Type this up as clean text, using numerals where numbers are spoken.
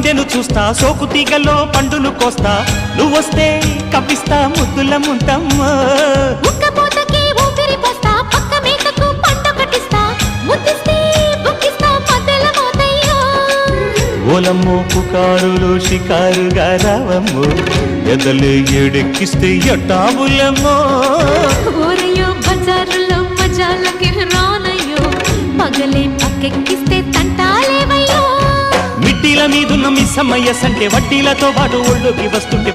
పిందెను చూస్తా సోకు తీగలో పండును కోస్తా నువ్వొస్తే కప్పిస్తా ముద్దుల ముంతమ్మ ఉక్కపోతకి ఊపిరి పోస్తా పక్క మేకకు పంట కట్టిస్తా ముద్దిస్తే బుక్కిస్తా మధ్యల మోతయ్యో ఓలమ్మో పుకారులు షికారుగా రావమ్మో ఎదలు ఎడెక్కిస్తే ఎట్టాబులమ్మో ఊరయ్యో బజారులో మజాలకి రానయ్యో పగలే పక్కెక్కిస్తే తంటాలేవయ్యో మిట్టిల మీదున్న మిస్సమ్మయ్య సంటే వడ్డీలతో పాటు ఒళ్ళోకి వస్తుంటే